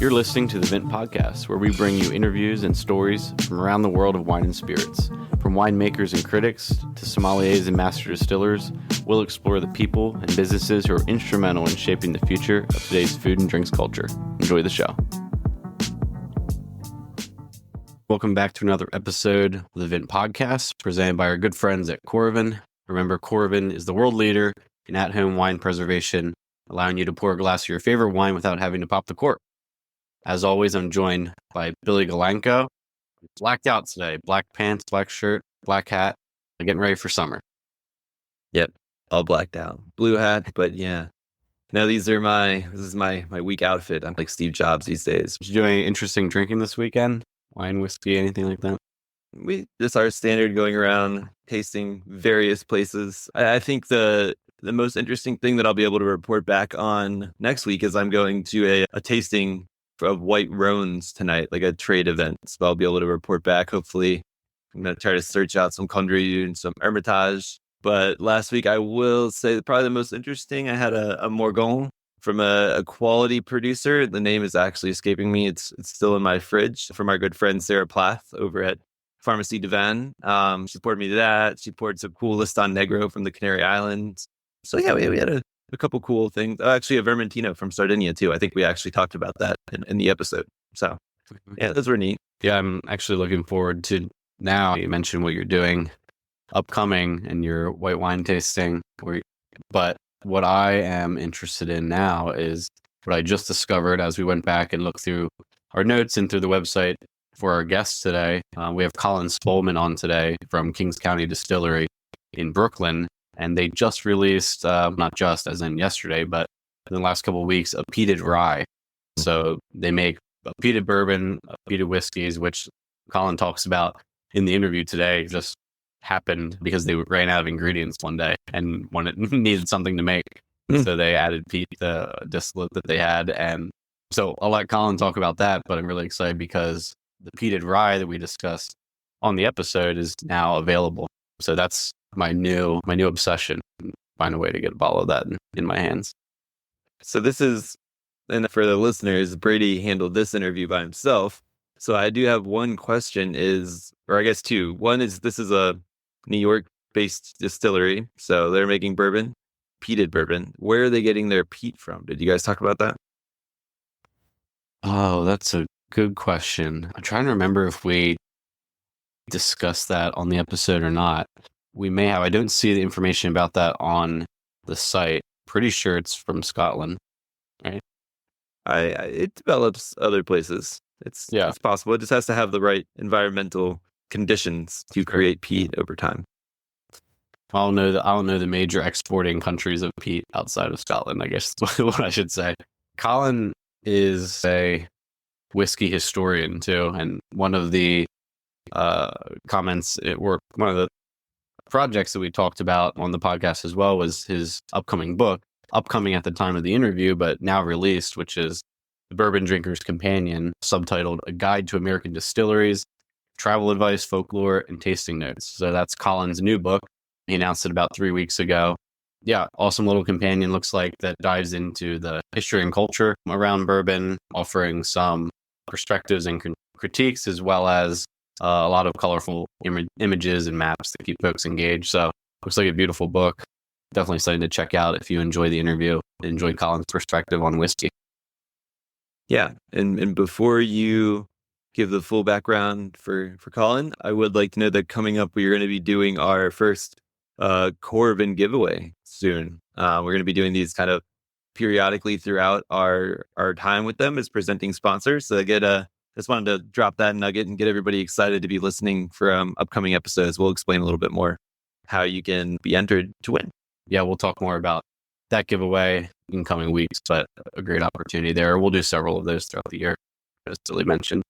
You're listening to the Vint podcast, where we bring you interviews and stories from around the world of wine and spirits. From winemakers and critics to sommeliers and master distillers, we'll explore the people and businesses who are instrumental in shaping the future of today's food and drinks culture. Enjoy the show. Welcome back to another episode of the Vint podcast, presented by our good friends at Coravin. Remember, Coravin is the world leader in at-home wine preservation, allowing you to pour a glass of your favorite wine without having to pop the cork. As always, I'm joined by Billy Galanko. Blacked out today. Black pants, black shirt, black hat. I'm getting ready for summer. Yep, all blacked out. Blue hat, but yeah. Now this is my week outfit. I'm like Steve Jobs these days. Did you do any interesting drinking this weekend? Wine, whiskey, anything like that? We just our standard going around tasting various places. I think the most interesting thing that I'll be able to report back on next week is I'm going to a tasting of white Rhones tonight, like a trade event. So I'll be able to report back. Hopefully, I'm going to try to search out some Condrieu and some Hermitage. But last week, I will say probably the most interesting, I had a Morgon from a quality producer. The name is actually escaping me. It's still in my fridge, from our good friend Sarah Plath over at Pharmacie de Vin. She poured me that. She poured some cool Liston Negro from the Canary Islands. So yeah, we had a couple cool things. Actually, a Vermentino from Sardinia too. I think we actually talked about that in the episode. So yeah, those were neat. Yeah, I'm actually looking forward to now. You mentioned what you're doing upcoming and your white wine tasting. But what I am interested in now is what I just discovered as we went back and looked through our notes and through the website for our guests today. We have Colin Spoelman on today from Kings County Distillery in Brooklyn. And they just released, not just as in yesterday, but in the last couple of weeks, a peated rye. So they make a peated bourbon, peated whiskeys, which Colin talks about in the interview today, just happened because they ran out of ingredients one day and needed something to make. So they added peat, the distillate that they had. And so I'll let Colin talk about that, but I'm really excited because the peated rye that we discussed on the episode is now available. So that's my new obsession. Find a way to get a bottle of that in my hands. So this is, and for the listeners, Brady handled this interview by himself. So I do have one question or I guess two. One is, this is a New York-based distillery. So they're making bourbon, peated bourbon. Where are they getting their peat from? Did you guys talk about that? Oh, that's a good question. I'm trying to remember if we discussed that on the episode or not. We may have. I don't see the information about that on the site. Pretty sure it's from Scotland, right? It develops other places. It's possible. It just has to have the right environmental conditions to create peat over time. I'll know the major exporting countries of peat outside of Scotland, I guess is what I should say. Colin is a whiskey historian too, and one of the comments or one of the projects that we talked about on the podcast as well was his upcoming book, upcoming at the time of the interview, but now released, which is The Bourbon Drinker's Companion, subtitled A Guide to American Distilleries, Travel Advice, Folklore, and Tasting Notes. So that's Colin's new book. He announced it about 3 weeks ago. Yeah, awesome little companion, looks like, that dives into the history and culture around bourbon, offering some perspectives and critiques, as well as a lot of colorful images and maps that keep folks engaged. So looks like a beautiful book. Definitely something to check out if you enjoy the interview, enjoy Colin's perspective on whiskey. Yeah. And before you give the full background for Colin, I would like to know that coming up, we're going to be doing our first Coravin giveaway soon. We're going to be doing these kind of periodically throughout our time with them as presenting sponsors. So just wanted to drop that nugget and get everybody excited to be listening for upcoming episodes. We'll explain a little bit more how you can be entered to win. Yeah, we'll talk more about that giveaway in coming weeks, but a great opportunity there. We'll do several of those throughout the year, as Dilly mentioned.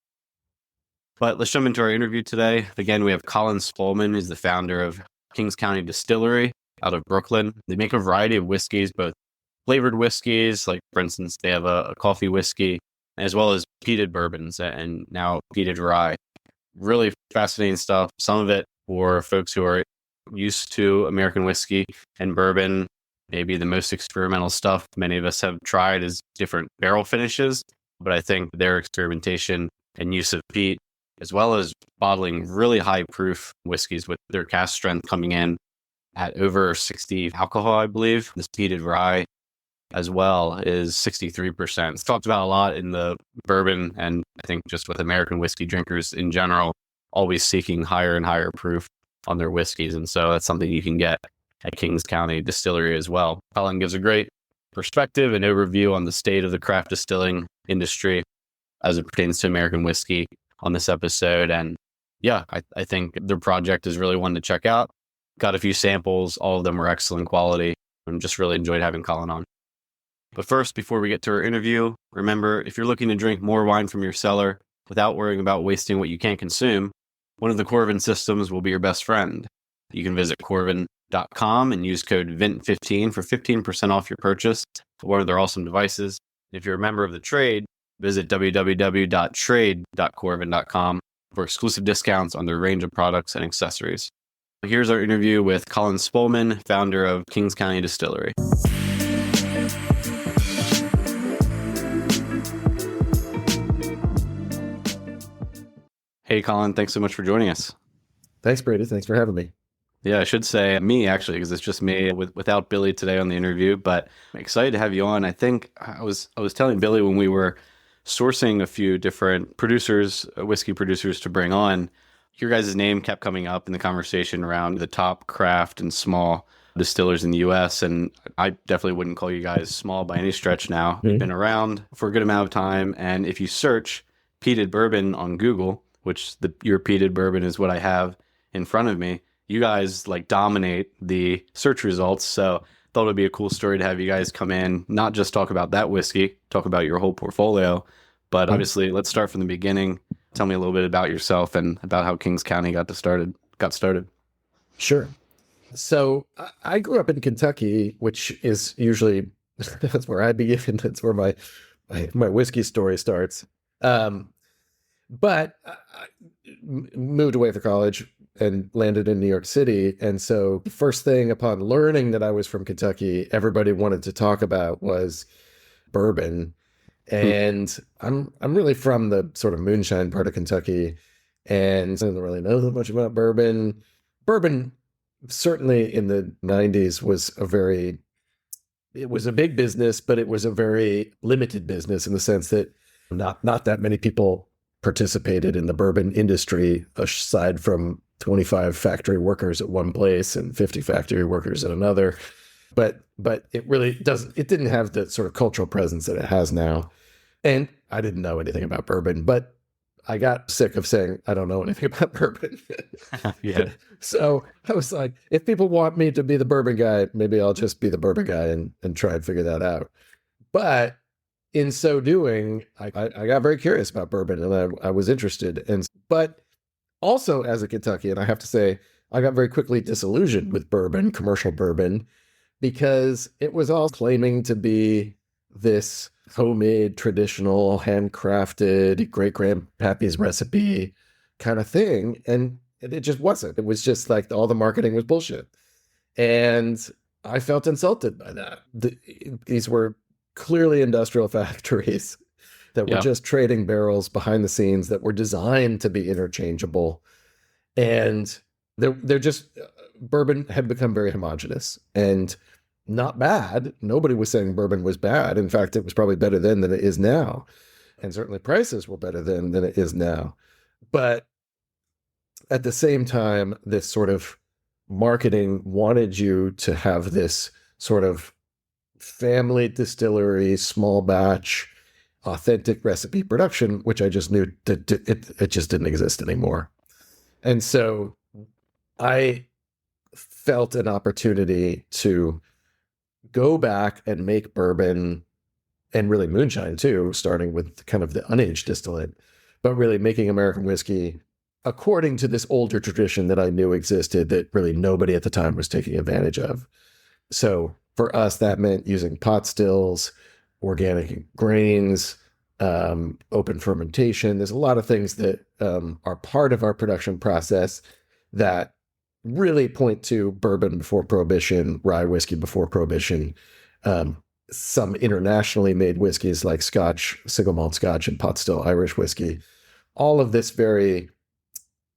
But let's jump into our interview today. Again, we have Colin Spoelman, who's the founder of Kings County Distillery out of Brooklyn. They make a variety of whiskeys, both flavored whiskeys, like for instance, they have a coffee whiskey, as well as peated bourbons and now peated rye. Really fascinating stuff. Some of it for folks who are used to American whiskey and bourbon. Maybe the most experimental stuff many of us have tried is different barrel finishes. but I think their experimentation and use of peat, as well as bottling really high proof whiskeys with their cask strength coming in at over 60 alcohol, I believe. This peated rye as well is 63%. It's talked about a lot in the bourbon, and I think just with American whiskey drinkers in general, always seeking higher and higher proof on their whiskeys. And so that's something you can get at Kings County Distillery as well. Colin gives a great perspective and overview on the state of the craft distilling industry as it pertains to American whiskey on this episode. And yeah, I think their project is really one to check out. Got a few samples. All of them were excellent quality, and just really enjoyed having Colin on. But first, before we get to our interview, remember, if you're looking to drink more wine from your cellar without worrying about wasting what you can't consume, one of the Coravin systems will be your best friend. You can visit Coravin.com and use code VINT15 for 15% off your purchase for one of their awesome devices. If you're a member of the trade, visit www.trade.coravin.com for exclusive discounts on their range of products and accessories. Here's our interview with Colin Spoelman, founder of Kings County Distillery. Hey, Colin, thanks so much for joining us. Thanks, Brady. Thanks for having me. Yeah, I should say me, actually, because it's just me without Billy today on the interview, but I'm excited to have you on. I think I was telling Billy when we were sourcing a few different producers, whiskey producers to bring on, your guys' name kept coming up in the conversation around the top craft and small distillers in the U.S., and I definitely wouldn't call you guys small by any stretch now. Mm-hmm. You've been around for a good amount of time, and if you search peated bourbon on Google, which your peated bourbon is what I have in front of me, you guys like dominate the search results. So thought it would be a cool story to have you guys come in, not just talk about that whiskey, talk about your whole portfolio, but obviously let's start from the beginning. Tell me a little bit about yourself and about how Kings County got started. Sure. So I grew up in Kentucky, which is usually, that's where I begin. That's where my whiskey story starts. But I moved away for college and landed in New York City. And so the first thing upon learning that I was from Kentucky, everybody wanted to talk about was bourbon. And I'm really from the sort of Moonshine part of Kentucky, and I didn't really know that much about bourbon. Bourbon, certainly in the 90s, it was a big business, but it was a very limited business in the sense that not that many people participated in the bourbon industry, aside from 25 factory workers at one place and 50 factory workers at another. But it really didn't have the sort of cultural presence that it has now. And I didn't know anything about bourbon, but I got sick of saying I don't know anything about bourbon. Yeah. So I was like, if people want me to be the bourbon guy, maybe I'll just be the bourbon guy and try and figure that out. But in so doing, I got very curious about bourbon, and I was interested. But also as a Kentuckian, I have to say, I got very quickly disillusioned with bourbon, commercial bourbon, because it was all claiming to be this homemade, traditional, handcrafted, great-grandpappy's recipe kind of thing. And it just wasn't. It was just like all the marketing was bullshit. And I felt insulted by that. These were clearly industrial factories that were just trading barrels behind the scenes that were designed to be interchangeable. And they're just, bourbon had become very homogenous and not bad. Nobody was saying bourbon was bad. In fact, it was probably better then than it is now. And certainly prices were better then than it is now. But at the same time, this sort of marketing wanted you to have this sort of family distillery, small batch, authentic recipe production, which I just knew that it just didn't exist anymore. And so I felt an opportunity to go back and make bourbon, and really moonshine too, starting with kind of the unaged distillate, but really making American whiskey according to this older tradition that I knew existed that really nobody at the time was taking advantage of. So for us, that meant using pot stills, organic grains, open fermentation. There's a lot of things that are part of our production process that really point to bourbon before Prohibition, rye whiskey before Prohibition, some internationally made whiskeys like Scotch, single malt Scotch, and pot still Irish whiskey. All of this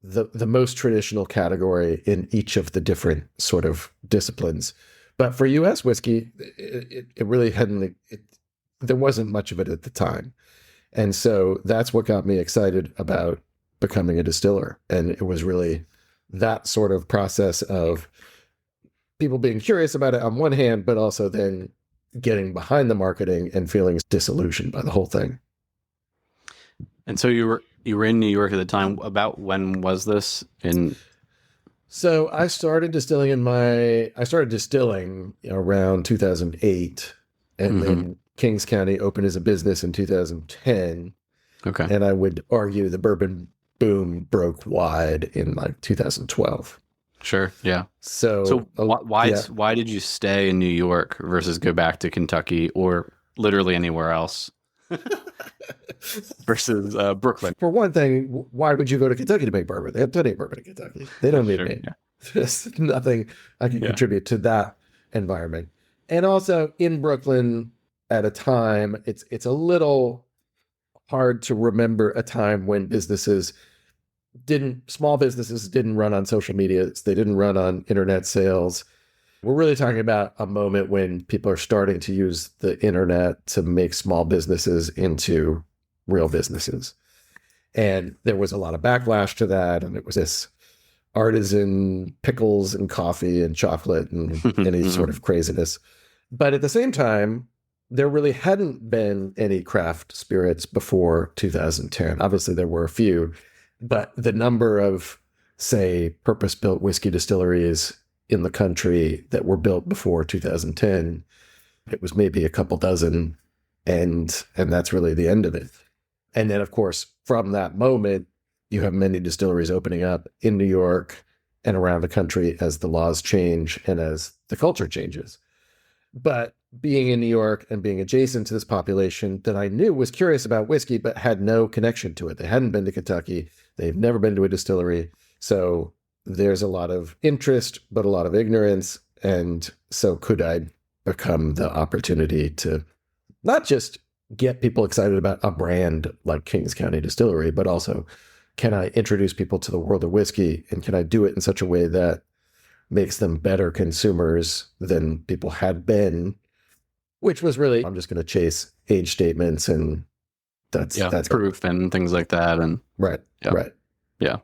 the most traditional category in each of the different sort of disciplines. But for U.S. whiskey, it really hadn't, there wasn't much of it at the time. And so that's what got me excited about becoming a distiller. And it was really that sort of process of people being curious about it on one hand, but also then getting behind the marketing and feeling disillusioned by the whole thing. And so you were in New York at the time. About when was this? So I started distilling around 2008, and then Kings County opened as a business in 2010. Okay. And I would argue the bourbon boom broke wide in like 2012. Sure. Yeah. So why did you stay in New York versus go back to Kentucky or literally anywhere else? Versus Brooklyn. For one thing, why would you go to Kentucky to make bourbon? They have plenty of bourbon in Kentucky. They don't need me. Yeah. There's nothing I can contribute to that environment. And also in Brooklyn at a time, it's a little hard to remember a time when small businesses didn't run on social media. They didn't run on internet sales. We're really talking about a moment when people are starting to use the internet to make small businesses into real businesses. And there was a lot of backlash to that. And it was this artisan pickles and coffee and chocolate and any sort of craziness. But at the same time, there really hadn't been any craft spirits before 2010. Obviously, there were a few, but the number of, say, purpose-built whiskey distilleries in the country that were built before 2010, it was maybe a couple dozen, and that's really the end of it. And then, of course, from that moment, you have many distilleries opening up in New York and around the country as the laws change and as the culture changes. But being in New York and being adjacent to this population that I knew was curious about whiskey, but had no connection to it. They hadn't been to Kentucky. They've never been to a distillery. So there's a lot of interest, but a lot of ignorance. And so could I become the opportunity to not just get people excited about a brand like Kings County Distillery, but also can I introduce people to the world of whiskey? And can I do it in such a way that makes them better consumers than people had been? Which was really, I'm just going to chase age statements, and that's proof and things like that. And right. Yeah.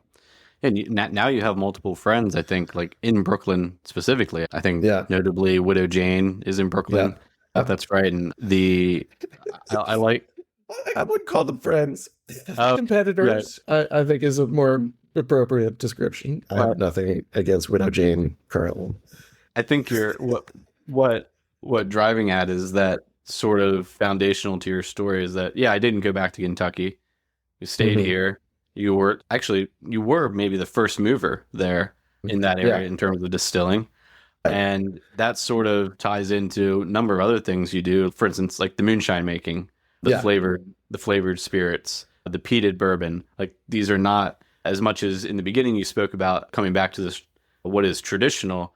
And now you have multiple friends, I think, like in Brooklyn specifically. I think notably Widow Jane is in Brooklyn. Yeah. That's right. And I like... I wouldn't call them friends. Competitors, right. I think is a more appropriate description. I have nothing against Widow Jane currently. I think what driving at is that sort of foundational to your story is that, I didn't go back to Kentucky. You stayed here. You were maybe the first mover there in that area in terms of distilling. And that sort of ties into a number of other things you do. For instance, like the moonshine making, the flavored spirits, the peated bourbon. Like these are not, as much as in the beginning you spoke about coming back to this, what is traditional.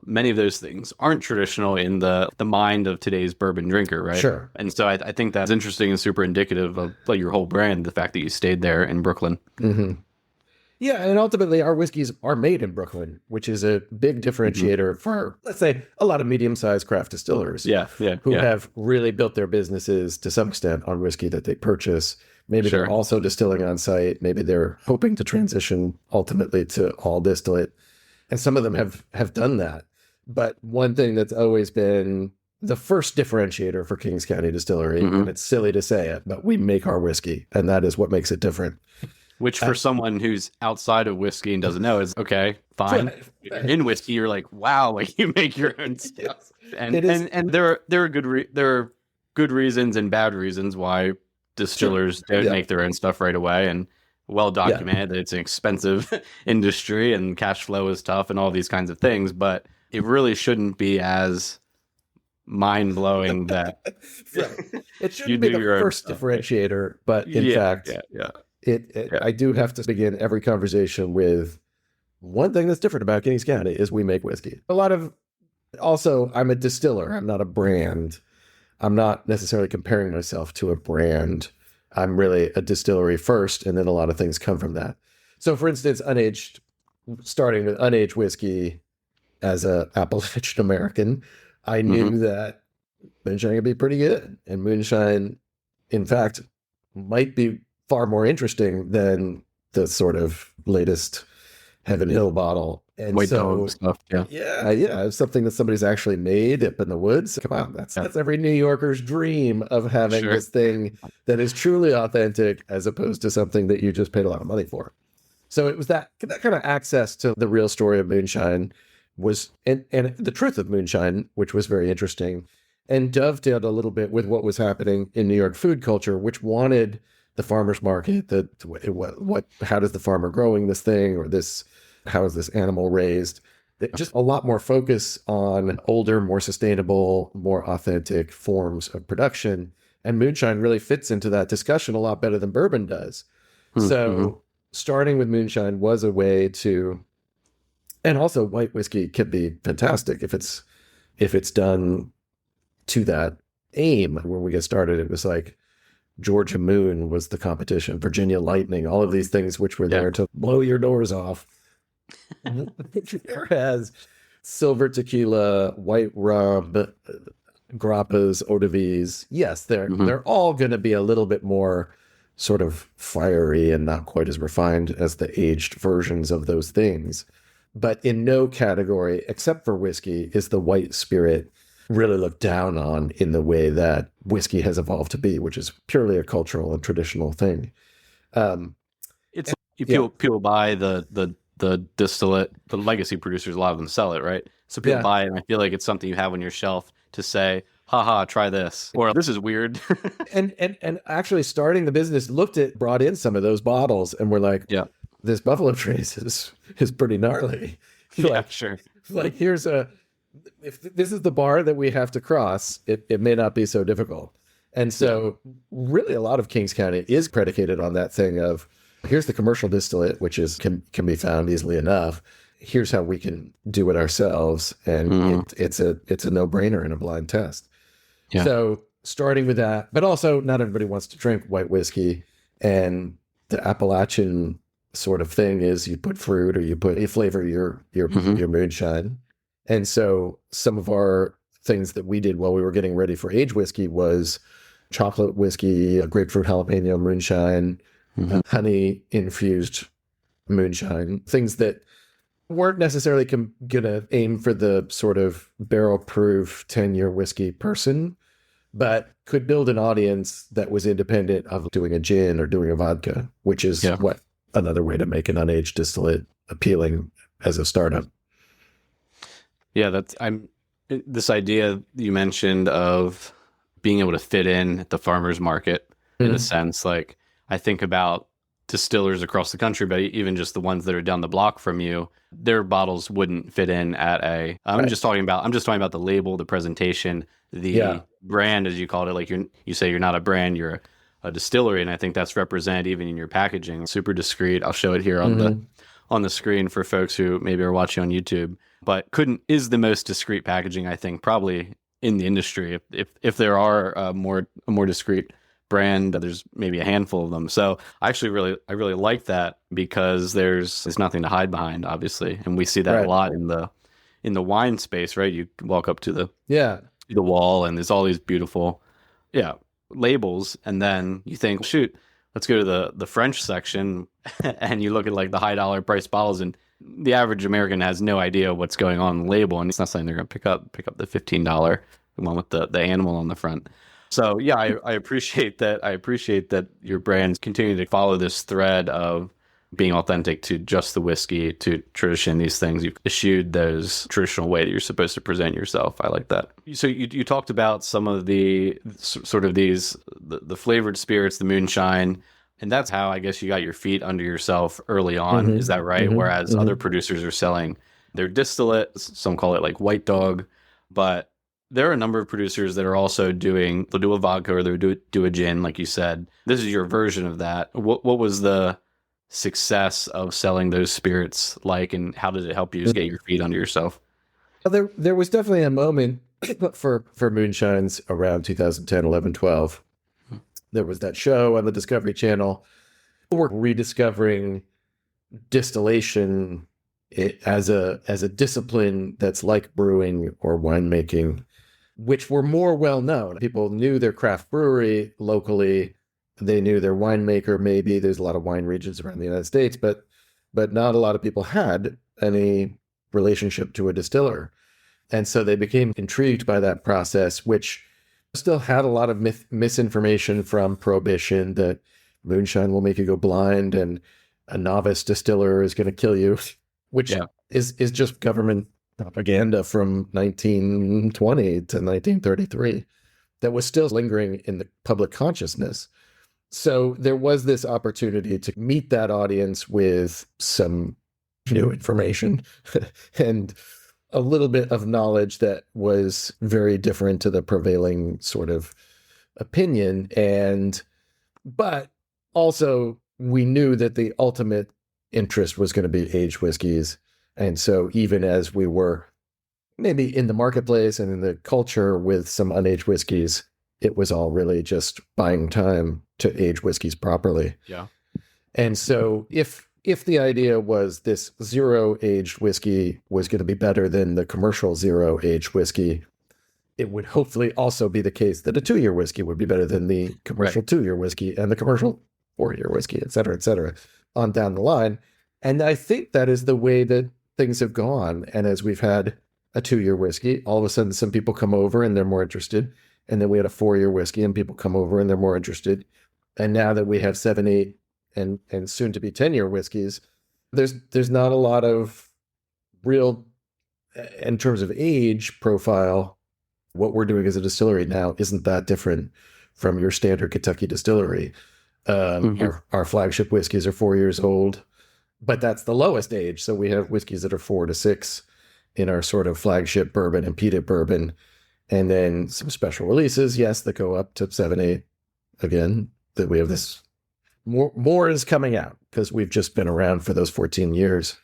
Many of those things aren't traditional in the mind of today's bourbon drinker, right? Sure. And so I think that's interesting and super indicative of like your whole brand, the fact that you stayed there in Brooklyn. Mm-hmm. Yeah, and ultimately our whiskeys are made in Brooklyn, which is a big differentiator for, let's say, a lot of medium-sized craft distillers who have really built their businesses to some extent on whiskey that they purchase. Maybe they're also distilling on site. Maybe they're hoping to transition ultimately to all distillate. And some of them have done that. But one thing that's always been the first differentiator for Kings County Distillery, and it's silly to say it, but we make our whiskey, and that is what makes it different. Which for someone who's outside of whiskey and doesn't know is, okay, fine. In whiskey, you're like, wow, like you make your own stuff. And there are good reasons and bad reasons why distillers don't make their own stuff right away, and well documented that it's an expensive industry and cash flow is tough and all these kinds of things, but it really shouldn't be as mind-blowing that it shouldn't be the first differentiator, but in fact, I do have to begin every conversation with one thing that's different about Kings County is we make whiskey. Also, I'm a distiller. I'm not a brand. I'm not necessarily comparing myself to a brand. I'm really a distillery first, and then a lot of things come from that. So, for instance, starting with unaged whiskey as a Appalachian American, I knew that moonshine could be pretty good. And moonshine, in fact, might be far more interesting than the sort of latest Heaven Hill bottle. And White dog stuff. Yeah. Yeah. It's something that somebody's actually made up in the woods. Come on, that's every New Yorker's dream of having this thing that is truly authentic as opposed to something that you just paid a lot of money for. So it was that kind of access to the real story of moonshine was, and the truth of moonshine, which was very interesting, and dovetailed a little bit with what was happening in New York food culture, which wanted the farmer's market, how does the farmer growing this thing, or how is this animal raised? Just a lot more focus on older, more sustainable, more authentic forms of production. And moonshine really fits into that discussion a lot better than bourbon does. So starting with moonshine was a way to, and also white whiskey can be fantastic if it's done to that aim. When we get started, it was like Georgia Moon was the competition, Virginia Lightning, all of these things which were there to blow your doors off. Whereas silver tequila, white rum, grappas, eau de vies, yes, they're all going to be a little bit more sort of fiery and not quite as refined as the aged versions of those things. But in no category, except for whiskey, is the white spirit really looked down on in the way that whiskey has evolved to be, which is purely a cultural and traditional thing. People buy the distillate, the legacy producers, a lot of them sell it, right? So people buy it, and I feel like it's something you have on your shelf to say, haha, try this, or this is weird. and actually starting the business brought in some of those bottles, and we're like, this Buffalo Trace is pretty gnarly. Sure. Like, if this is the bar that we have to cross, it may not be so difficult. And so really a lot of Kings County is predicated on that thing of, here's the commercial distillate, which can be found easily enough. Here's how we can do it ourselves. And it's a no-brainer in a blind test. Yeah. So starting with that, but also not everybody wants to drink white whiskey. And the Appalachian sort of thing is you put fruit or you flavor your moonshine. And so some of our things that we did while we were getting ready for aged whiskey was chocolate whiskey, a grapefruit jalapeno moonshine, honey infused moonshine, things that weren't necessarily going to aim for the sort of barrel proof 10-year whiskey person, but could build an audience that was independent of doing a gin or doing a vodka, which is another way to make an unaged distillate appealing as a startup. Yeah, this idea you mentioned of being able to fit in at the farmer's market in a sense. Like, I think about distillers across the country, but even just the ones that are down the block from you, their bottles wouldn't fit in at I'm just talking about the label, the presentation, the brand, as you called it. Like, you say you're not a brand, you're a distillery, and I think that's represented even in your packaging. Super discreet. I'll show it here on the screen for folks who maybe are watching on YouTube. But is the most discreet packaging, I think, probably in the industry. If there are a more discreet brand, there's maybe a handful of them. So I really like that, because there's nothing to hide behind, obviously, and we see that a lot in the wine space, right? You walk up to the wall, and there's all these beautiful labels, and then you think, shoot, let's go to the French section, and you look at like the high dollar price bottles, and the average American has no idea what's going on in the label, and it's not something they're going to pick up the $15 one with the animal on the front. So yeah, I appreciate that. I appreciate that your brands continue to follow this thread of being authentic to just the whiskey, to tradition, these things. You've eschewed those traditional way that you're supposed to present yourself. I like that. So you talked about some of the sort of the flavored spirits, the moonshine, and that's how I guess you got your feet under yourself early on. Is that right? Whereas other producers are selling their distillate, some call it like White Dog, but there are a number of producers that are also they'll do a vodka or they'll do a gin, like you said. This is your version of that. What was the success of selling those spirits like, and how did it help you just get your feet under yourself? There was definitely a moment But for moonshines around 2010, 11, 12, there was that show on the Discovery Channel. We're rediscovering distillation as a discipline that's like brewing or winemaking, which were more well known. People knew their craft brewery locally. They knew their winemaker, maybe. There's a lot of wine regions around the United States, but not a lot of people had any relationship to a distiller. And so they became intrigued by that process, which still had a lot of misinformation from Prohibition, that moonshine will make you go blind and a novice distiller is going to kill you, which is just government propaganda from 1920 to 1933 that was still lingering in the public consciousness. So there was this opportunity to meet that audience with some new information and a little bit of knowledge that was very different to the prevailing sort of opinion. But also we knew that the ultimate interest was going to be aged whiskeys. And so even as we were maybe in the marketplace and in the culture with some unaged whiskeys, it was all really just buying time to age whiskeys properly. Yeah. And so if the idea was this zero aged whiskey was going to be better than the commercial zero aged whiskey, it would hopefully also be the case that a 2-year whiskey would be better than the commercial 2-year whiskey and the commercial 4-year whiskey, et cetera, on down the line. And I think that is the way that things have gone. And as we've had a 2-year whiskey, all of a sudden some people come over and they're more interested. And then we had a 4-year whiskey and people come over and they're more interested. And now that we have 7, 8, and soon to be 10-year whiskeys, there's not a lot of real, in terms of age profile, what we're doing as a distillery now isn't that different from your standard Kentucky distillery. Our flagship whiskeys are 4 years old, but that's the lowest age. So we have whiskeys that are 4 to 6 in our sort of flagship bourbon and peated bourbon. And then some special releases, yes, that go up to 7, 8. Again, that we have this more is coming out because we've just been around for those 14 years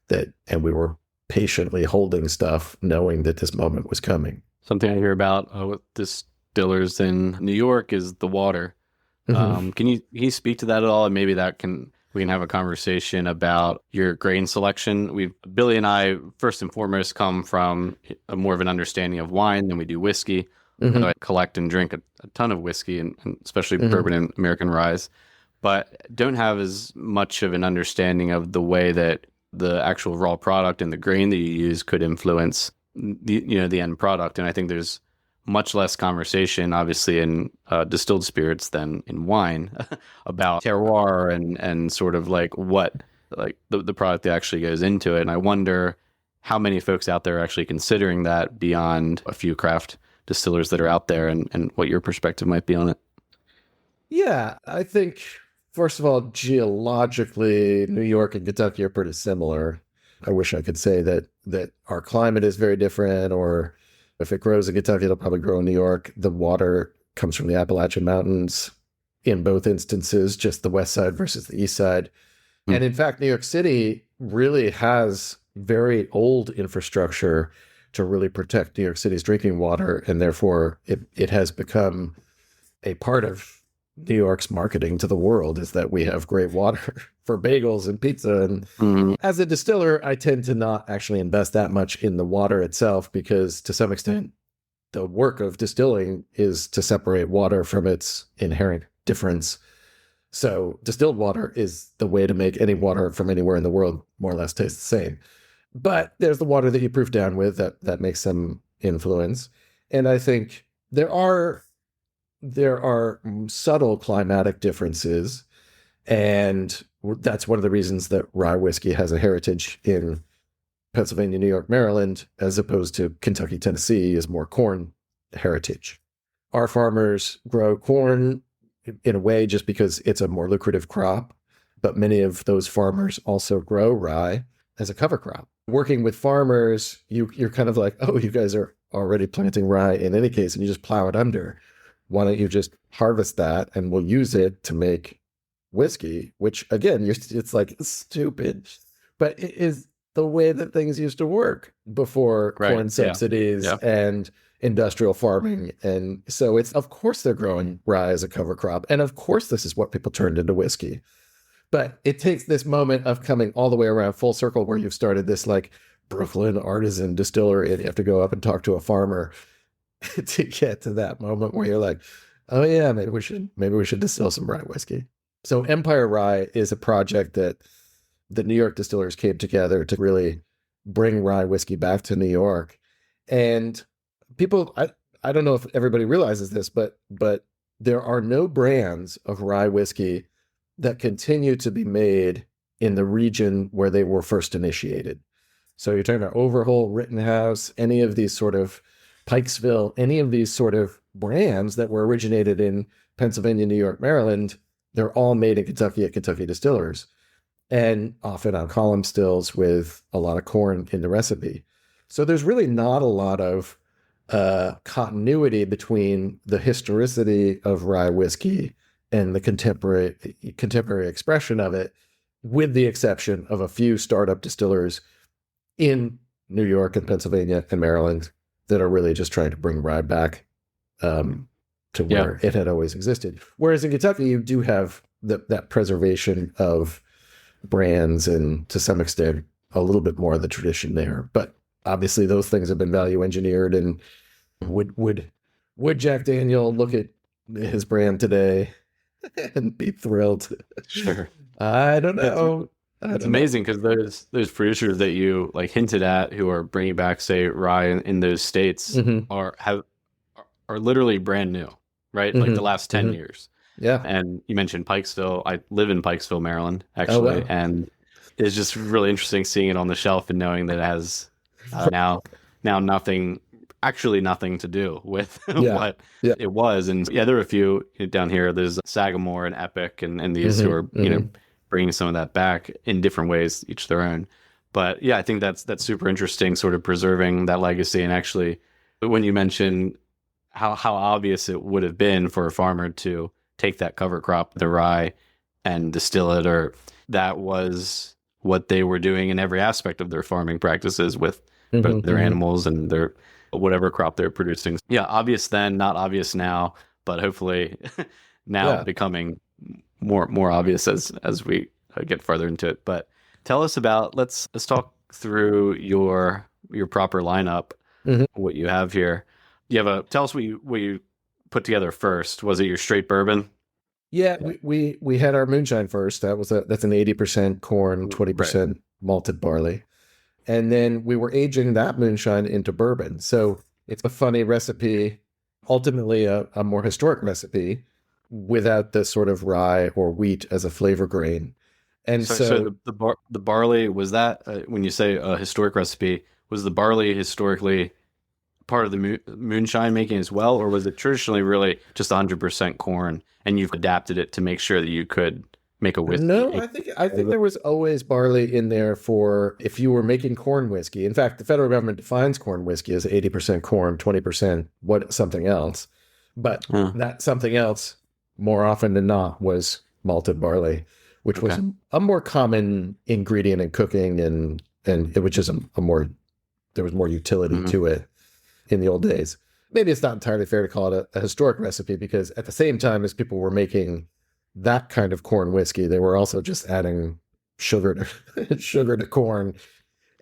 and we were patiently holding stuff knowing that this moment was coming. Something I hear about with distillers in New York is the water. Mm-hmm. Can you speak to that at all? And maybe we can have a conversation about your grain selection. Billy and I, first and foremost, come from more of an understanding of wine than we do whiskey. Mm-hmm. I collect and drink a ton of whiskey, and especially bourbon and American ryes, but don't have as much of an understanding of the way that the actual raw product and the grain that you use could influence the end product. And I think there's much less conversation, obviously, in distilled spirits than in wine about terroir and sort of like what the product that actually goes into it. And I wonder how many folks out there are actually considering that beyond a few craft distillers that are out there, and what your perspective might be on it. Yeah, I think, first of all, geologically, New York and Kentucky are pretty similar. I wish I could say that our climate is very different, or if it grows in Kentucky, it'll probably grow in New York. The water comes from the Appalachian Mountains in both instances, just the west side versus the east side. And in fact, New York City really has very old infrastructure to really protect New York City's drinking water. And therefore, it has become a part of New York's marketing to the world, is that we have great water for bagels and pizza. And as a distiller, I tend to not actually invest that much in the water itself, because to some extent, the work of distilling is to separate water from its inherent difference. So distilled water is the way to make any water from anywhere in the world more or less taste the same. But there's the water that you proof down with that makes some influence. And I think there are subtle climatic differences. And that's one of the reasons that rye whiskey has a heritage in Pennsylvania, New York, Maryland, as opposed to Kentucky, Tennessee is more corn heritage. Our farmers grow corn in a way just because it's a more lucrative crop, but many of those farmers also grow rye as a cover crop. Working with farmers, you're kind of like, oh, you guys are already planting rye in any case, and you just plow it under. Why don't you just harvest that and we'll use it to make whiskey, which again, it's like stupid, but it is the way that things used to work before corn subsidies. Yeah. And industrial farming. And so it's, of course, they're growing rye as a cover crop. And of course, this is what people turned into whiskey. But it takes this moment of coming all the way around full circle where you've started this like Brooklyn artisan distillery and you have to go up and talk to a farmer to get to that moment where you're like, oh yeah, maybe we should distill some rye whiskey. So Empire Rye is a project that the New York distillers came together to really bring rye whiskey back to New York. And people, I don't know if everybody realizes this, but there are no brands of rye whiskey that continue to be made in the region where they were first initiated. So you're talking about Overhull, Rittenhouse, any of these sort of Pikesville, any of these sort of brands that were originated in Pennsylvania, New York, Maryland, they're all made in Kentucky at Kentucky Distillers, and often on column stills with a lot of corn in the recipe. So there's really not a lot of continuity between the historicity of rye whiskey and the contemporary expression of it, with the exception of a few startup distillers in New York and Pennsylvania and Maryland that are really just trying to bring rye back to where it had always existed. Whereas in Kentucky, you do have that preservation of brands and to some extent a little bit more of the tradition there. But obviously those things have been value engineered, and would Jack Daniel look at his brand today and be thrilled? Sure. I don't know. It's amazing because there's producers that you like hinted at who are bringing back, say, rye in those states are literally brand new, right? Like the last 10 years. Yeah. And you mentioned Pikesville. I live in Pikesville, Maryland, actually, and it's just really interesting seeing it on the shelf and knowing that it has now nothing to do with what it was. And there are a few down here. There's Sagamore and Epic and these who are bringing some of that back in different ways, each their own. But yeah, I think that's super interesting, sort of preserving that legacy. And actually, when you mention how obvious it would have been for a farmer to take that cover crop, the rye, and distill it, or that was what they were doing in every aspect of their farming practices with both their animals and their whatever crop they're producing. Yeah, obvious then, not obvious now, but hopefully now becoming more obvious as we get further into it. But tell us about, let's talk through your proper lineup, what you have here. Tell us what you put together first. Was it your straight bourbon? Yeah, we had our moonshine first. That's an 80% corn, 20% malted barley. And then we were aging that moonshine into bourbon. So it's a funny recipe, ultimately a more historic recipe without the sort of rye or wheat as a flavor grain. And so the barley, was that, when you say a historic recipe, was the barley historically part of the moonshine making as well, or was it traditionally really just 100% corn and you've adapted it to make sure that you could make a whiskey? No, I think there was always barley in there for if you were making corn whiskey. In fact, the federal government defines corn whiskey as 80% corn, 20% something else. But that something else, more often than not, was malted barley, which was a more common ingredient in cooking, and it was just there was more utility to it in the old days. Maybe it's not entirely fair to call it a historic recipe, because at the same time as people were making that kind of corn whiskey, they were also just adding sugar to corn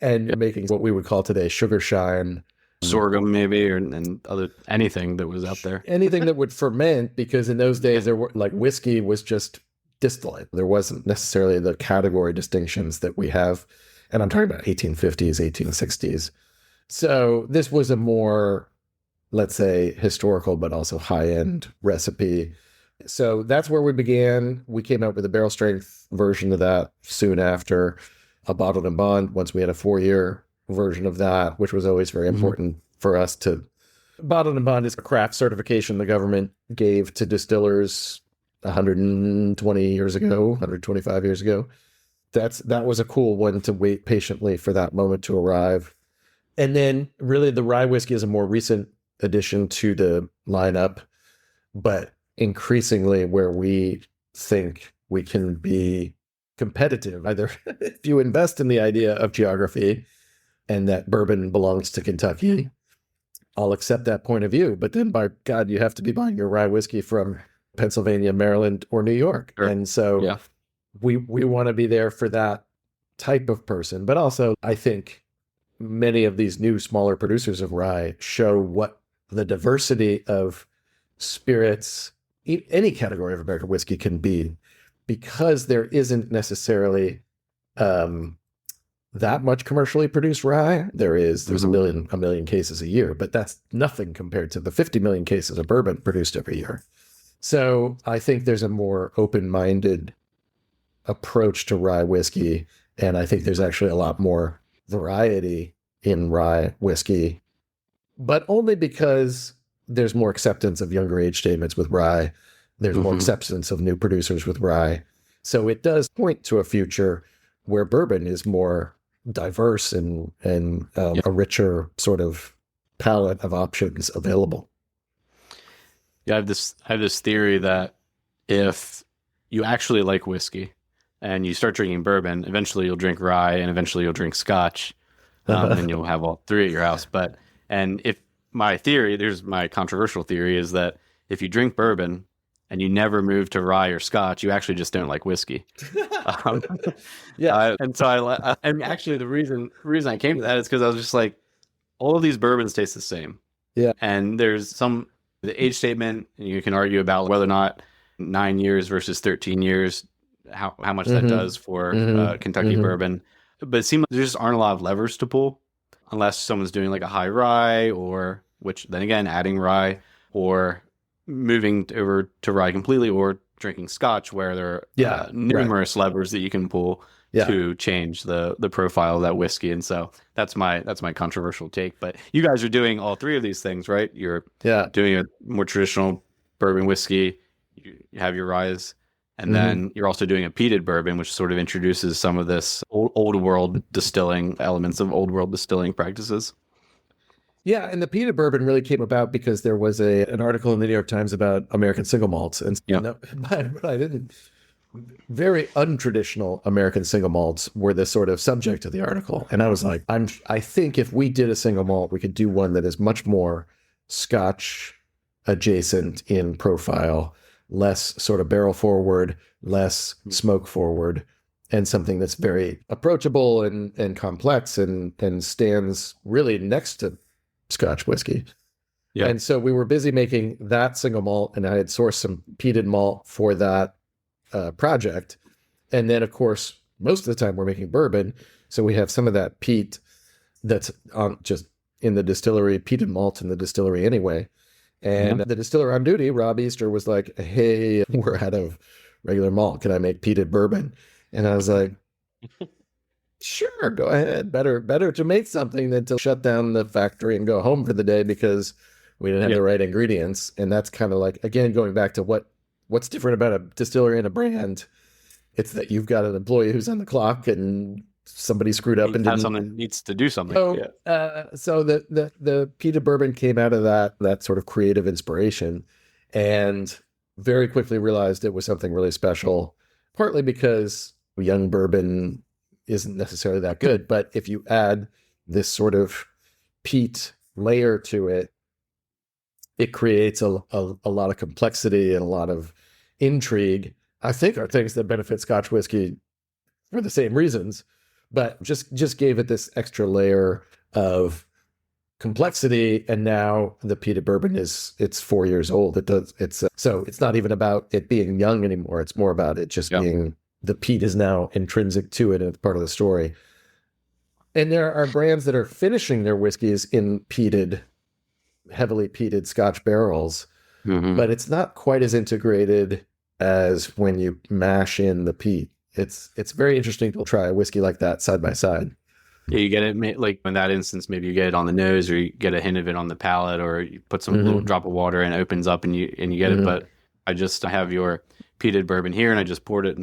and making what we would call today sugar shine. Sorghum maybe, and anything that was out there. Anything that would ferment, because in those days, there were like whiskey was just distillate. There wasn't necessarily the category distinctions that we have. And I'm talking about 1850s, 1860s. So this was a more, let's say, historical, but also high-end recipe. So that's where we began. We came out with a barrel strength version of that soon after, a bottled and bond, once we had a 4-year version of that, which was always very important for us to. Bottled and bond is a craft certification the government gave to distillers 120 years ago, 125 years ago. That was a cool one to wait patiently for that moment to arrive. And then really the rye whiskey is a more recent addition to the lineup, but increasingly where we think we can be competitive, either if you invest in the idea of geography and that bourbon belongs to Kentucky, I'll accept that point of view. But then, by God, you have to be buying your rye whiskey from Pennsylvania, Maryland, or New York. Sure. And so Yeah. we want to be there for that type of person. But also, I think many of these new smaller producers of rye show what the diversity of spirits, any category of American whiskey can be, because there isn't necessarily that much commercially produced rye. There's a million cases a year, but that's nothing compared to the 50 million cases of bourbon produced every year. So I think there's a more open-minded approach to rye whiskey, and I think there's actually a lot more variety in rye whiskey, but only because there's more acceptance of younger age statements with rye. There's more acceptance of new producers with rye. So it does point to a future where bourbon is more diverse and a richer sort of palette of options available. Yeah, I have this theory that if you actually like whiskey and you start drinking bourbon, eventually you'll drink rye and eventually you'll drink scotch, and you'll have all three at your house. There's my controversial theory, is that if you drink bourbon and you never move to rye or scotch, you actually just don't like whiskey. And actually the reason I came to that is because I was just like, all of these bourbons taste the same. Yeah. And there's the age statement, you can argue about whether or not 9 years versus 13 years, how much that does for Kentucky bourbon. But it seems like there just aren't a lot of levers to pull unless someone's doing like a high rye, or which then again, adding rye, or moving over to rye completely, or drinking scotch, where there are numerous levers that you can pull to change the profile of that whiskey. And so that's my controversial take. But you guys are doing all three of these things, right? You're doing a more traditional bourbon whiskey, you have your ryes, and then you're also doing a peated bourbon, which sort of introduces some of this old world distilling elements of old world distilling practices. Yeah, and the peated bourbon really came about because there was an article in the New York Times about American single malts, and but I didn't. Very untraditional American single malts were the sort of subject of the article, and I was like, I think if we did a single malt, we could do one that is much more Scotch adjacent in profile, less sort of barrel forward, less smoke forward, and something that's very approachable and complex and stands really next to Scotch whiskey. Yeah. And so we were busy making that single malt, and I had sourced some peated malt for that project. And then, of course, most of the time we're making bourbon, so we have some of that peat that's just in the distillery, peated malt in the distillery anyway. And the distiller on duty, Rob Easter, was like, "Hey, we're out of regular malt. Can I make peated bourbon?" And I was like, "Sure, go ahead. Better to make something than to shut down the factory and go home for the day because we didn't have the right ingredients." And that's kind of like, again, going back to what's different about a distillery and a brand. It's that you've got an employee who's on the clock and somebody screwed up and someone needs to do something. So the peated bourbon came out of that sort of creative inspiration, and very quickly realized it was something really special, partly because young bourbon isn't necessarily that good, but if you add this sort of peat layer to it, it creates a lot of complexity and a lot of intrigue. I think are things that benefit Scotch whiskey for the same reasons, but just gave it this extra layer of complexity. And now the peated bourbon it's 4 years old. So it's not even about it being young anymore. It's more about it just being, the peat is now intrinsic to it and it's part of the story. And there are brands that are finishing their whiskeys in heavily peated Scotch barrels, but it's not quite as integrated as when you mash in the peat. It's very interesting to try a whiskey like that side by side. Yeah, you get it like in that instance, maybe you get it on the nose, or you get a hint of it on the palate, or you put some little drop of water and it opens up and you get it. But I have your peated bourbon here, and I just poured it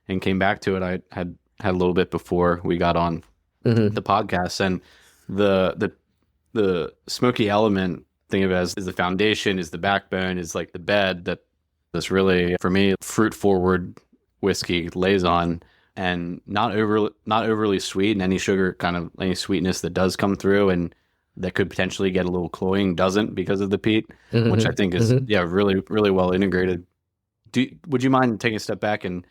and came back to it. I had a little bit before we got on the podcast, and the smoky element, think of it as is the foundation, is the backbone, is like the bed that this really, for me, fruit forward whiskey lays on, and not overly sweet, and any sugar, kind of any sweetness that does come through, and that could potentially get a little cloying doesn't because of the peat, Mm-hmm. which I think is Mm-hmm. really, really well integrated. Would you mind taking a step back and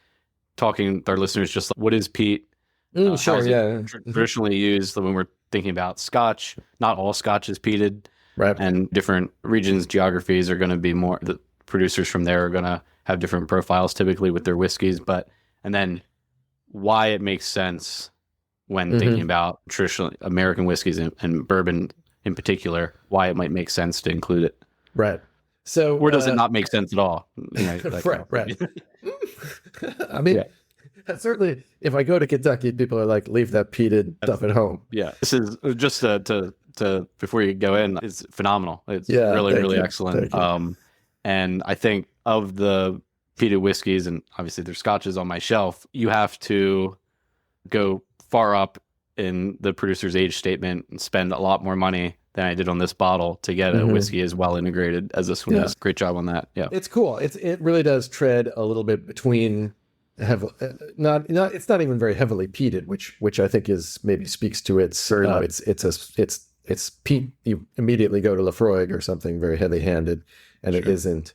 talking with our listeners just like, what is peat? How Sure, is yeah. it traditionally used when we're thinking about Scotch? Not all Scotch is peated, Right. and different regions, geographies are going to be more. The producers from there are going to have different profiles typically with their whiskeys, and then why it makes sense when thinking about traditional American whiskeys and bourbon in particular, why it might make sense to include it. Right. So Or does it not make sense at all? Right. I mean, certainly if I go to Kentucky, people are like, leave that peated stuff at home. Yeah. This is just to before you go in, it's phenomenal. It's really excellent. And I think of the peated whiskeys, and obviously there's scotches on my shelf, you have to go far up in the producer's age statement and spend a lot more money than I did on this bottle to get a whiskey as well integrated as this one is. Great job on that. Yeah. It's cool. It really does tread a little bit between it's not even very heavily peated, which I think is maybe speaks to its it's peat. You immediately go to Lafroig or something very heavy handed, and it isn't.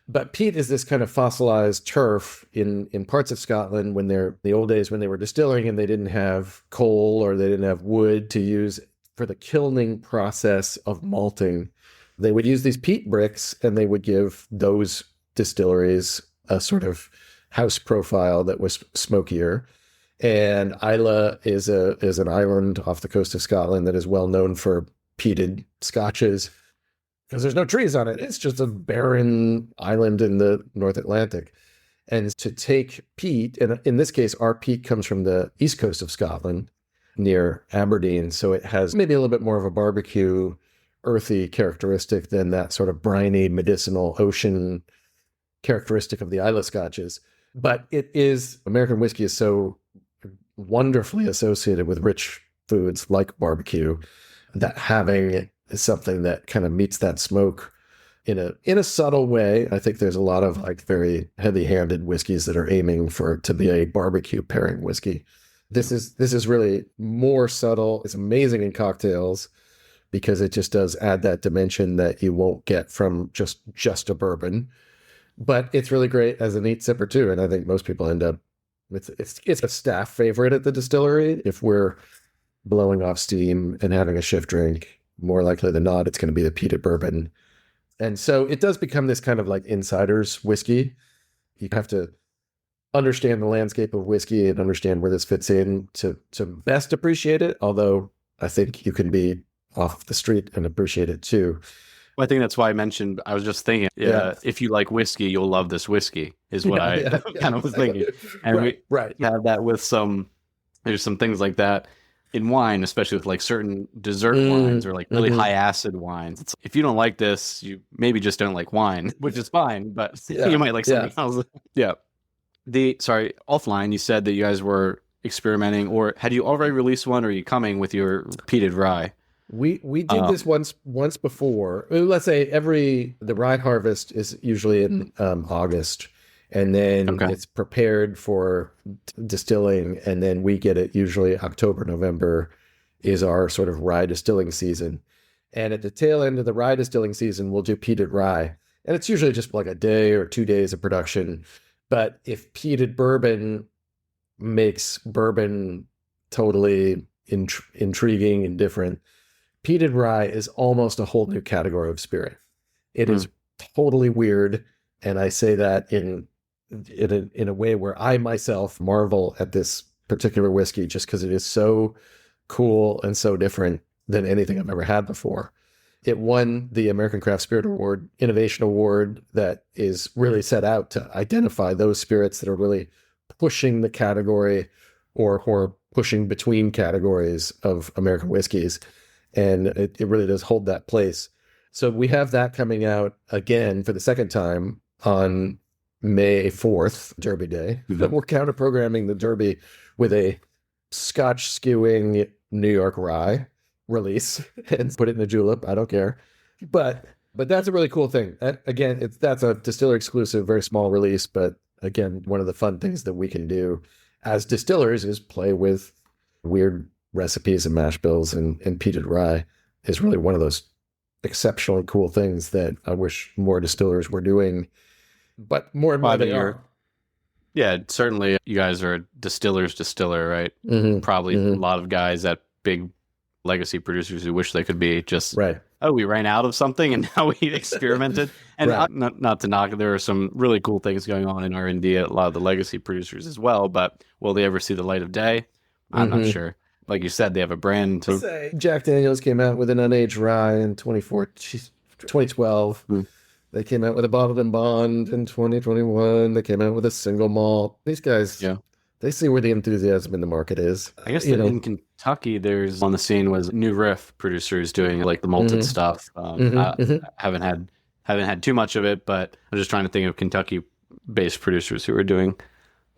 But peat is this kind of fossilized turf in parts of Scotland when the old days when they were distilling and they didn't have coal or they didn't have wood to use for the kilning process of malting. They would use these peat bricks and they would give those distilleries a sort of house profile that was smokier. And Islay is an island off the coast of Scotland that is well known for peated scotches, because there's no trees on it. It's just a barren island in the North Atlantic. And to take peat, and in this case, our peat comes from the east coast of Scotland near Aberdeen. So it has maybe a little bit more of a barbecue, earthy characteristic than that sort of briny, medicinal ocean characteristic of the Islay scotches. But American whiskey is so wonderfully associated with rich foods like barbecue that having something that kind of meets that smoke in a subtle way. I think there's a lot of like very heavy-handed whiskeys that are aiming to be a barbecue pairing whiskey. This is really more subtle. It's amazing in cocktails because it just does add that dimension that you won't get from just a bourbon. But it's really great as a neat sipper too, and I think most people end up it's a staff favorite at the distillery. If we're blowing off steam and having a shift drink, more likely than not, it's going to be the peated bourbon. And so it does become this kind of like insider's whiskey. You have to understand the landscape of whiskey and understand where this fits in to best appreciate it. Although I think you can be off the street and appreciate it too. Well, I think that's why I mentioned, I was just thinking, if you like whiskey, you'll love this whiskey, is what I kind of was thinking. And we have that with there's some things like that in wine, especially with like certain dessert wines or like really high acid wines. If you don't like this, you maybe just don't like wine, which is fine, but you might like something else. Yeah. Offline, you said that you guys were experimenting, or had you already released one, or are you coming with your peated rye? We did this once before. Let's say the rye harvest is usually in August, and then it's prepared for distilling, and then we get it usually October, November is our sort of rye distilling season. And at the tail end of the rye distilling season, we'll do peated rye. And it's usually just like a day or 2 days of production. But if peated bourbon makes bourbon totally intriguing and different, peated rye is almost a whole new category of spirit. It is totally weird, and I say that in a way where I myself marvel at this particular whiskey just because it is so cool and so different than anything I've ever had before. It won the American Craft Spirit Award, Innovation Award, that is really set out to identify those spirits that are really pushing the category or pushing between categories of American whiskeys. And it really does hold that place. So we have that coming out again for the second time on May 4th, Derby Day. Mm-hmm. We're counter-programming the Derby with a Scotch skewing New York rye release and put it in a julep. I don't care. But that's a really cool thing. Again, that's a distiller exclusive, very small release. But again, one of the fun things that we can do as distillers is play with weird recipes and mash bills and peated rye is really one of those exceptionally cool things that I wish more distillers were doing, but more and more they are. Yeah, certainly you guys are a distiller's distiller, right? Mm-hmm. Probably a lot of guys at big legacy producers who wish they could be just, Right. oh, we ran out of something and now we experimented. And Right. not to knock, there are some really cool things going on in R&D at a lot of the legacy producers as well, but will they ever see the light of day? I'm not sure. Like you said, they have a brand. Say Jack Daniels came out with an unaged rye in 2012. They came out with a bottled and bond in 2021. They came out with a single malt. These guys, they see where the enthusiasm in the market is. I guess in Kentucky, there's on the scene was New Riff producers doing like the malted stuff. I haven't had too much of it, but I'm just trying to think of Kentucky-based producers who are doing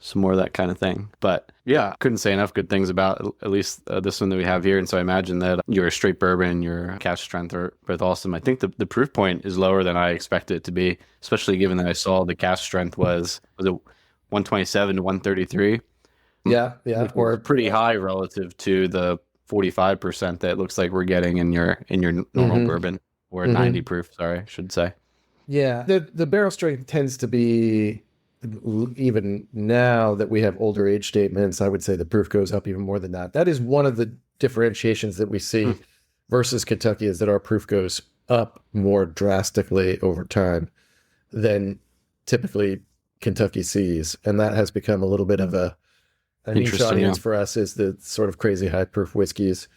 some more of that kind of thing. But yeah, couldn't say enough good things about at least this one that we have here. And so I imagine that your straight bourbon, your cask strength are both awesome. I think the proof point is lower than I expected it to be, especially given that I saw the cask strength was it 127 to 133. Yeah. Or pretty high relative to the 45% that it looks like we're getting in your normal bourbon, or 90 proof, sorry, I should say. Yeah. The barrel strength tends to be, even now that we have older age statements, I would say the proof goes up even more than that. That is one of the differentiations that we see versus Kentucky, is that our proof goes up more drastically over time than typically Kentucky sees. And that has become a little bit of a niche audience for us, is the sort of crazy high proof whiskeys,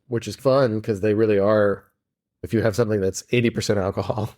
which is fun because they really are, if you have something that's 80% alcohol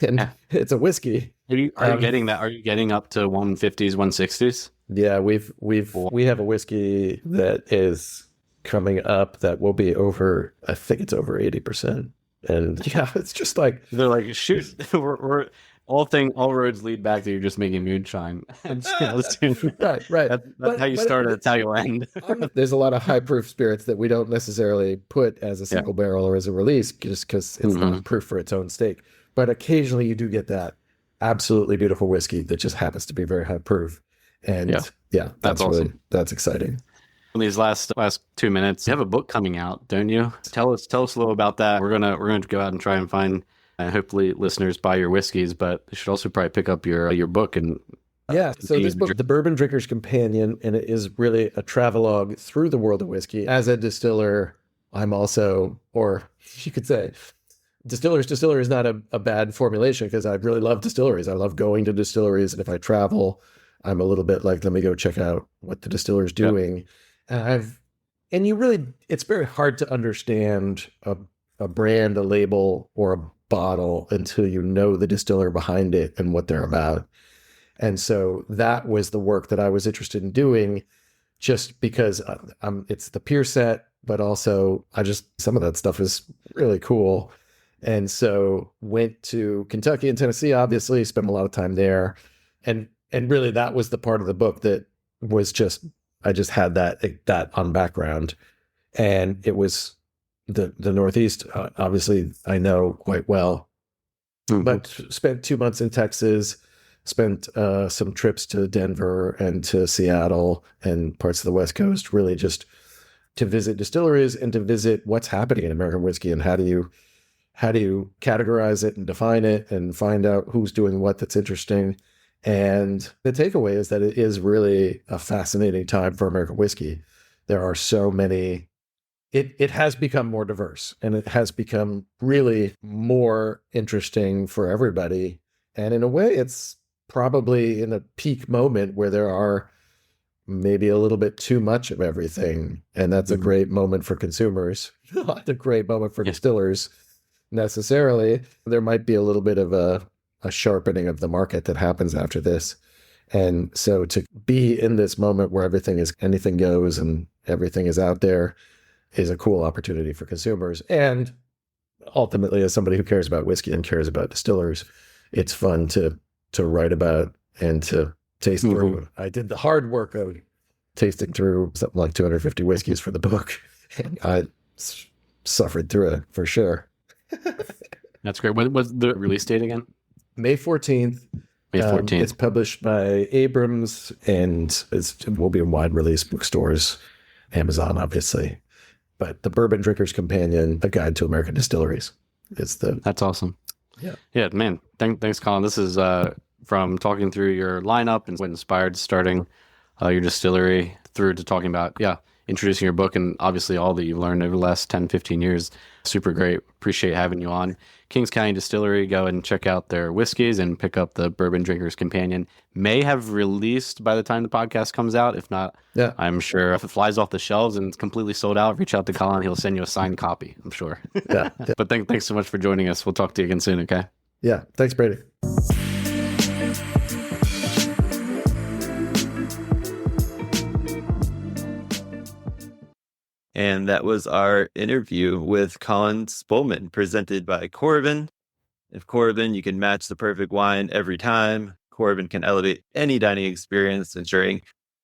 and it's a whiskey. Are you getting that? Are you getting up to 150s, 160s? Yeah, we have a whiskey that is coming up that will be over, I think it's over 80%. And yeah, it's just like, they're like, shoot, we're all roads lead back to you just making moonshine. Right. That's how you start, that's how you end. There's a lot of high proof spirits that we don't necessarily put as a single barrel or as a release, just because it's not proof for its own stake. But occasionally you do get that absolutely beautiful whiskey that just happens to be very high proof. And that's awesome. Really, that's exciting. In these last 2 minutes, you have a book coming out, don't you? Tell us a little about that. We're gonna go out and try and find, hopefully listeners buy your whiskeys, but they should also probably pick up your book. And so this book, The Bourbon Drinker's Companion, and it is really a travelogue through the world of whiskey. As a distiller, I'm also, or you could say, distiller's distiller is not a bad formulation, because I really love distilleries. I love going to distilleries, and if I travel, I'm a little bit like, let me go check out what the distiller's doing. And it's very hard to understand a brand, a label, or a bottle until you know the distiller behind it and what they're about. And so that was the work that I was interested in doing, just because it's the peer set, but also some of that stuff is really cool. And so went to Kentucky and Tennessee, obviously, spent a lot of time there. And really that was the part of the book that was I just had that on background. And it was the Northeast, obviously I know quite well, but spent 2 months in Texas, spent some trips to Denver and to Seattle and parts of the West Coast, really just to visit distilleries and to visit what's happening in American whiskey, and how do you categorize it and define it and find out who's doing what that's interesting. And the takeaway is that it is really a fascinating time for American whiskey. There are so many, it has become more diverse, and it has become really more interesting for everybody. And in a way, it's probably in a peak moment where there are maybe a little bit too much of everything. And that's a great moment for consumers, not a great moment for distillers necessarily. There might be a little bit of a sharpening of the market that happens after this. And so to be in this moment where anything goes and everything is out there is a cool opportunity for consumers. And ultimately, as somebody who cares about whiskey and cares about distillers, it's fun to write about and to taste through. I did the hard work of tasting through something like 250 whiskeys for the book. And I suffered through it for sure. That's great. When was the release date again? May 14th. May 14th. It's published by Abrams, and it will be in wide release bookstores, Amazon, obviously. But the Bourbon Drinker's Companion, A Guide to American Distilleries. That's awesome. Yeah, man. Thanks, Colin. This is from talking through your lineup and what inspired starting your distillery through to talking about introducing your book and obviously all that you've learned over the last 10, 15 years. Super great. Appreciate having you on. Kings County Distillery, go and check out their whiskeys and pick up the Bourbon Drinker's Companion. May have released by the time the podcast comes out. If not, I'm sure if it flies off the shelves and it's completely sold out, reach out to Colin. He'll send you a signed copy, I'm sure. Yeah. But thanks so much for joining us. We'll talk to you again soon, okay? Yeah. Thanks, Brady. And that was our interview with Colin Spoelman, presented by Coravin. If Coravin, you can match the perfect wine every time. Coravin can elevate any dining experience, ensuring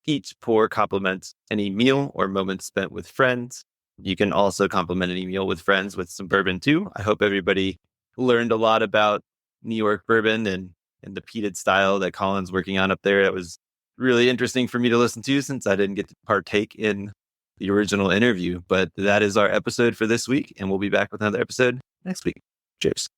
each pour complements any meal or moment spent with friends. You can also complement any meal with friends with some bourbon too. I hope everybody learned a lot about New York bourbon and the peated style that Colin's working on up there. That was really interesting for me to listen to since I didn't get to partake in the original interview. But that is our episode for this week, and we'll be back with another episode next week. Cheers.